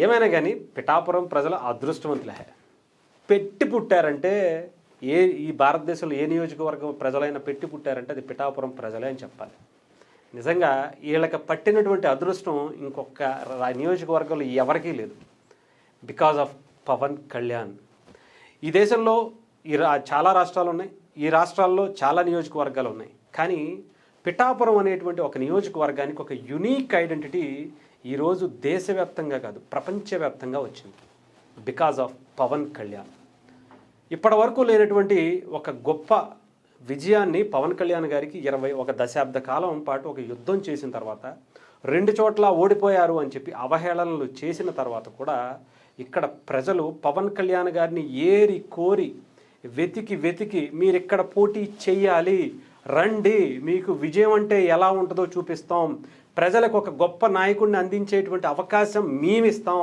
ఏమైనా కానీ పిఠాపురం ప్రజల అదృష్టవంతులే. పెట్టి పుట్టారంటే ఈ భారతదేశంలో ఏ నియోజకవర్గం ప్రజలైనా పెట్టి పుట్టారంటే అది పిఠాపురం ప్రజలే అని చెప్పాలి. నిజంగా వీళ్ళకి పట్టినటువంటి అదృష్టం ఇంకొక నియోజకవర్గంలో ఎవరికీ లేదు. Because of Pawan Kalyan. ఈ దేశంలో చాలా రాష్ట్రాలు ఉన్నాయి, ఈ రాష్ట్రాల్లో చాలా నియోజకవర్గాలు ఉన్నాయి. కానీ పిఠాపురం అనేటువంటి ఒక నియోజకవర్గానికి ఒక యునీక్ ఐడెంటిటీ ఈరోజు దేశవ్యాప్తంగా కాదు ప్రపంచవ్యాప్తంగా వచ్చింది. Because of Pawan Kalyan. ఇప్పటి వరకు లేనటువంటి ఒక గొప్ప విజయాన్ని పవన్ కళ్యాణ్ గారికి 21 దశాబ్ద కాలం పాటు ఒక యుద్ధం చేసిన తర్వాత 2 చోట్ల ఓడిపోయారు అని చెప్పి అవహేళనలు చేసిన తర్వాత కూడా ఇక్కడ ప్రజలు పవన్ కళ్యాణ్ గారిని ఏరి కోరి వెతికి మీరు ఇక్కడ పోటీ చెయ్యాలి, రండి, మీకు విజయం అంటే ఎలా ఉంటుందో చూపిస్తాం, ప్రజలకు ఒక గొప్ప నాయకుడిని అందించేటువంటి అవకాశం మేమిస్తాం,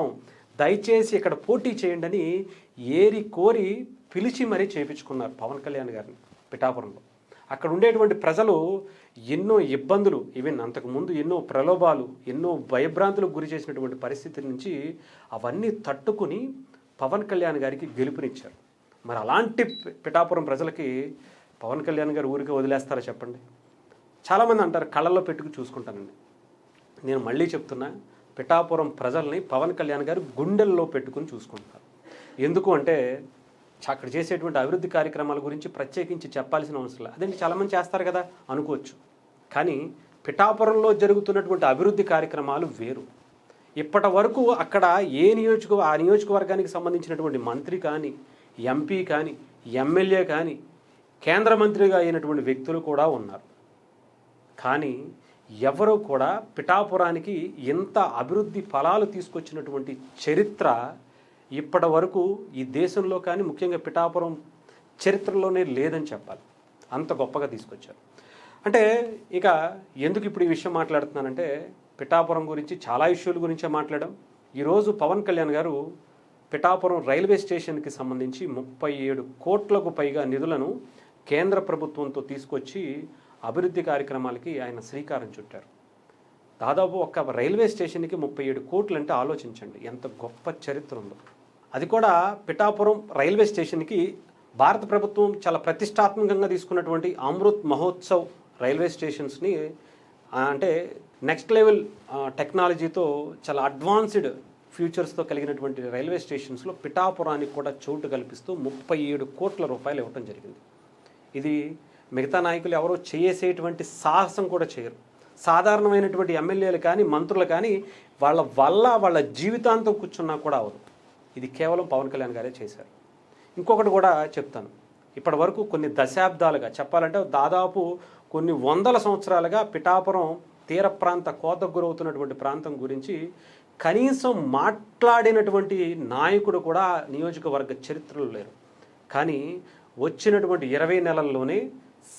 దయచేసి ఇక్కడ పోటీ చేయండి అని ఏరి కోరి పిలిచి మరీ చేయించుకున్నారు పవన్ కళ్యాణ్ గారిని పిఠాపురంలో. అక్కడ ఉండేటువంటి ప్రజలు ఎన్నో ఇబ్బందులు, ఈవెన్ అంతకుముందు ఎన్నో ప్రలోభాలు, ఎన్నో భయభ్రాంతులకు గురి చేసినటువంటి పరిస్థితి నుంచి అవన్నీ తట్టుకుని పవన్ కళ్యాణ్ గారికి గెలుపునిచ్చారు. మరి అలాంటి పిఠాపురం ప్రజలకి పవన్ కళ్యాణ్ గారు ఊరికి వదిలేస్తారా చెప్పండి? చాలామంది అంటారు కళ్ళల్లో పెట్టుకు చూసుకుంటానండి. నేను మళ్ళీ చెప్తున్నా, పిఠాపురం ప్రజల్ని పవన్ కళ్యాణ్ గారు గుండెల్లో పెట్టుకుని చూసుకుంటారు. ఎందుకు అంటే అక్కడ చేసేటువంటి అభివృద్ధి కార్యక్రమాల గురించి ప్రత్యేకించి చెప్పాల్సిన అవసరం లేదు. అదేంటి చాలామంది చేస్తారు కదా అనుకోవచ్చు. కానీ పిఠాపురంలో జరుగుతున్నటువంటి అభివృద్ధి కార్యక్రమాలు వేరు. ఇప్పటి వరకు అక్కడ ఆ నియోజకవర్గానికి సంబంధించినటువంటి మంత్రి కానీ, ఎంపీ కానీ, ఎమ్మెల్యే కానీ, కేంద్ర మంత్రిగా అయినటువంటి వ్యక్తులు కూడా ఉన్నారు. కానీ ఎవరూ కూడా పిఠాపురానికి ఇంత అభివృద్ధి ఫలాలు తీసుకొచ్చినటువంటి చరిత్ర ఇప్పటి వరకు ఈ దేశంలో కానీ ముఖ్యంగా పిఠాపురం చరిత్రలోనే లేదని చెప్పాలి. అంత గొప్పగా తీసుకొచ్చారు. అంటే ఇక ఎందుకు ఇప్పుడు ఈ విషయం మాట్లాడుతున్నానంటే, పిఠాపురం గురించి చాలా ఇష్యూల గురించే మాట్లాడడం. ఈరోజు పవన్ కళ్యాణ్ గారు పిఠాపురం రైల్వే స్టేషన్కి సంబంధించి 37 కోట్లకు పైగా నిధులను కేంద్ర ప్రభుత్వంతో తీసుకొచ్చి అభివృద్ధి కార్యక్రమాలకి ఆయన శ్రీకారం చుట్టారు. దాదాపు ఒక రైల్వే స్టేషన్కి 37 కోట్లు అంటే ఆలోచించండి ఎంత గొప్ప చరిత్ర ఉందో. అది కూడా పిఠాపురం రైల్వే స్టేషన్కి భారత ప్రభుత్వం చాలా ప్రతిష్టాత్మకంగా తీసుకున్నటువంటి అమృత్ మహోత్సవ్ రైల్వే స్టేషన్స్ని, అంటే నెక్స్ట్ లెవెల్ టెక్నాలజీతో చాలా అడ్వాన్స్డ్ ఫ్యూచర్స్తో కలిగినటువంటి రైల్వే స్టేషన్స్లో పిఠాపురానికి కూడా చోటు కల్పిస్తూ 37 కోట్ల రూపాయలు ఇవ్వటం జరిగింది. ఇది మిగతా నాయకులు ఎవరో చేసేటువంటి సాహసం కూడా చేయరు. సాధారణమైనటువంటి ఎమ్మెల్యేలు కానీ మంత్రులు కానీ వాళ్ళ జీవితాంతం కూర్చున్నా కూడా అవరు. ఇది కేవలం పవన్ కళ్యాణ్ గారే చేశారు. ఇంకొకటి కూడా చెప్తాను. ఇప్పటి వరకు కొన్ని దశాబ్దాలుగా చెప్పాలంటే దాదాపు కొన్ని 100 సంవత్సరాలుగా పిఠాపురం తీర ప్రాంత కోతకు గురవుతున్నటువంటి ప్రాంతం గురించి కనీసం మాట్లాడినటువంటి నాయకుడు కూడా నియోజకవర్గ చరిత్రలో లేరు. కానీ వచ్చినటువంటి 20 నెలల్లోనే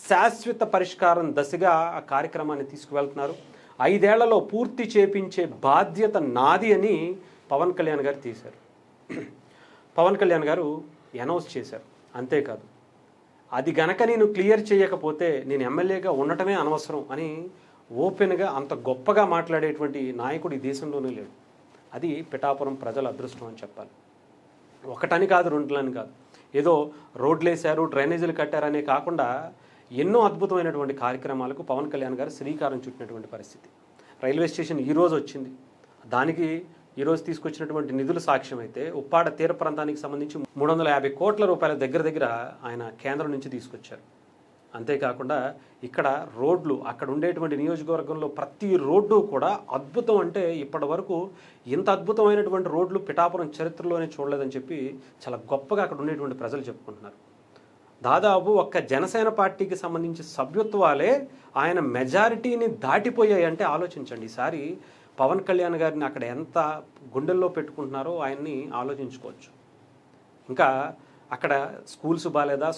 శాశ్వత పరిష్కారం దశగా ఆ కార్యక్రమాన్ని తీసుకువెళ్తున్నారు. 5 ఏళ్లలో పూర్తి చేపించే బాధ్యత నాది అని పవన్ కళ్యాణ్ గారు తీశారు. పవన్ కళ్యాణ్ గారు అనౌన్స్ చేశారు. అంతేకాదు, అది గనక నేను క్లియర్ చేయకపోతే నేను ఎమ్మెల్యేగా ఉండటమే అనవసరం అని ఓపెన్గా అంత గొప్పగా మాట్లాడేటువంటి నాయకుడు ఈ దేశంలోనే లేడు. అది పిఠాపురం ప్రజల అదృష్టం అని చెప్పాలి. ఒకటని కాదు, రెండులని కాదు, ఏదో రోడ్లు వేశారు, డ్రైనేజీలు కట్టారనే కాకుండా ఎన్నో అద్భుతమైనటువంటి కార్యక్రమాలకు పవన్ కళ్యాణ్ గారు శ్రీకారం చుట్టినటువంటి పరిస్థితి. రైల్వే స్టేషన్ ఈరోజు వచ్చింది. దానికి ఈరోజు తీసుకొచ్చినటువంటి నిధులు సాక్ష్యం అయితే ఉప్పాడ తీర ప్రాంతానికి సంబంధించి 350 కోట్ల రూపాయల దగ్గర ఆయన కేంద్రం నుంచి తీసుకొచ్చారు. అంతేకాకుండా ఇక్కడ రోడ్లు, అక్కడ ఉండేటువంటి నియోజకవర్గంలో ప్రతి రోడ్డు కూడా అద్భుతం. అంటే ఇప్పటి వరకు ఇంత అద్భుతమైనటువంటి రోడ్లు పిఠాపురం చరిత్రలోనే చూడలేదని చెప్పి చాలా గొప్పగా అక్కడ ఉండేటువంటి ప్రజలు చెప్పుకుంటున్నారు. దాదాపు ఒక్క జనసేన పార్టీకి సంబంధించి సభ్యత్వాలే ఆయన మెజారిటీని దాటిపోయాయి. అంటే ఆలోచించండి, ఈసారి పవన్ కళ్యాణ్ గారిని అక్కడ ఎంత గుండెల్లో పెట్టుకుంటున్నారో ఆయన్ని ఆలోచించుకోవచ్చు. ఇంకా అక్కడ స్కూల్స్ బాగాలేదా,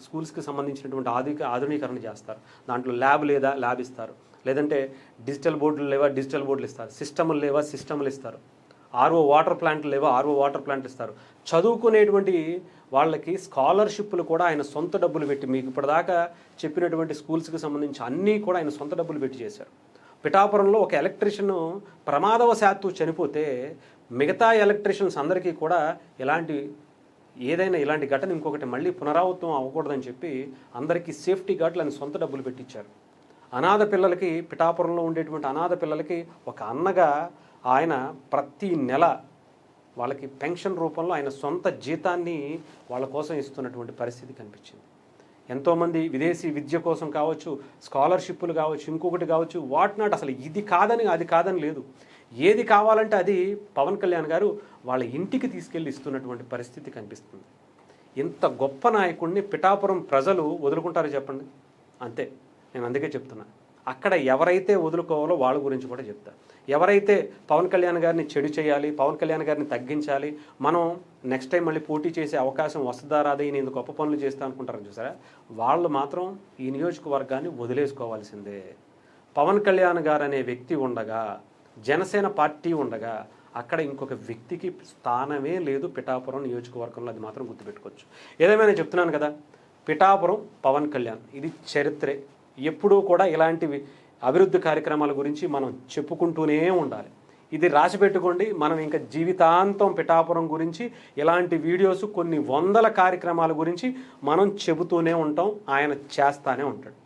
స్కూల్స్కి సంబంధించినటువంటి ఆధునీకరణ చేస్తారు. దాంట్లో ల్యాబ్ లేదా, ల్యాబ్ ఇస్తారు. లేదంటే డిజిటల్ బోర్డులు లేవా, డిజిటల్ బోర్డులు ఇస్తారు. సిస్టములు లేవా, సిస్టములు ఇస్తారు. ఆర్ఓ వాటర్ ప్లాంట్లు లేవా, ఆర్ఓ వాటర్ ప్లాంట్లు ఇస్తారు. చదువుకునేటువంటి వాళ్ళకి స్కాలర్షిప్లు కూడా ఆయన సొంత డబ్బులు పెట్టి, మీకు ఇప్పటిదాకా చెప్పినటువంటి స్కూల్స్కి సంబంధించి అన్నీ కూడా ఆయన సొంత డబ్బులు పెట్టి చేశారు. పిఠాపురంలో ఒక ఎలక్ట్రీషియన్ ప్రమాదవశాత్తు చనిపోతే మిగతా ఎలక్ట్రీషియన్స్ అందరికీ కూడా ఇలాంటి ఘటన ఇంకొకటి మళ్ళీ పునరావృతం అవ్వకూడదని చెప్పి అందరికీ సేఫ్టీ గార్డులు అని సొంత డబ్బులు పెట్టించారు. అనాథ పిల్లలకి, పిఠాపురంలో ఉండేటువంటి అనాథ పిల్లలకి ఒక అన్నగా ఆయన ప్రతి నెల వాళ్ళకి పెన్షన్ రూపంలో ఆయన సొంత జీతాన్ని వాళ్ళ కోసం ఇస్తున్నటువంటి పరిస్థితి కనిపించింది. ఎంతోమంది విదేశీ విద్య కోసం కావచ్చు, స్కాలర్షిప్లు కావచ్చు, ఇంకొకటి కావచ్చు, వాట్ నాట్, అసలు ఇది కాదని అది కాదని లేదు. ఏది కావాలంటే అది పవన్ కళ్యాణ్ గారు వాళ్ళ ఇంటికి తీసుకెళ్ళి ఇస్తున్నటువంటి పరిస్థితి కనిపిస్తుంది. ఇంత గొప్ప నాయకుడిని పిఠాపురం ప్రజలు వదులుకుంటారో చెప్పండి? అంతే. నేను అందుకే చెప్తున్నా, అక్కడ ఎవరైతే వదులుకోవాలో వాళ్ళ గురించి కూడా చెప్తా. ఎవరైతే పవన్ కళ్యాణ్ గారిని చెడు చేయాలి, పవన్ కళ్యాణ్ గారిని తగ్గించాలి, మనం నెక్స్ట్ టైం మళ్ళీ పోటీ చేసే అవకాశం వస్తుందా రాదా, నేను గొప్ప పనులు చేస్తా అనుకుంటారని చూసారా, వాళ్ళు మాత్రం ఈ నియోజకవర్గాన్ని వదిలేసుకోవాల్సిందే. పవన్ కళ్యాణ్ గారు అనే వ్యక్తి ఉండగా, జనసేన పార్టీ ఉండగా అక్కడ ఇంకొక వ్యక్తికి స్థానమే లేదు పిఠాపురం నియోజకవర్గంలో. అది మాత్రం గుర్తుపెట్టుకోవచ్చు. ఏదేమైనా చెప్తున్నాను కదా, పిఠాపురం పవన్ కళ్యాణ్ ఇది చరిత్రే. ఎప్పుడూ కూడా ఇలాంటివి అభివృద్ధి కార్యక్రమాల గురించి మనం చెప్పుకుంటూనే ఉండాలి. ఇది రాసిపెట్టుకోండి. మనం ఇంకా జీవితాంతం పిఠాపురం గురించి ఇలాంటి వీడియోస్ కొన్ని వందల కార్యక్రమాల గురించి మనం చెబుతూనే ఉంటాం. ఆయన చేస్తానే ఉంటాడు.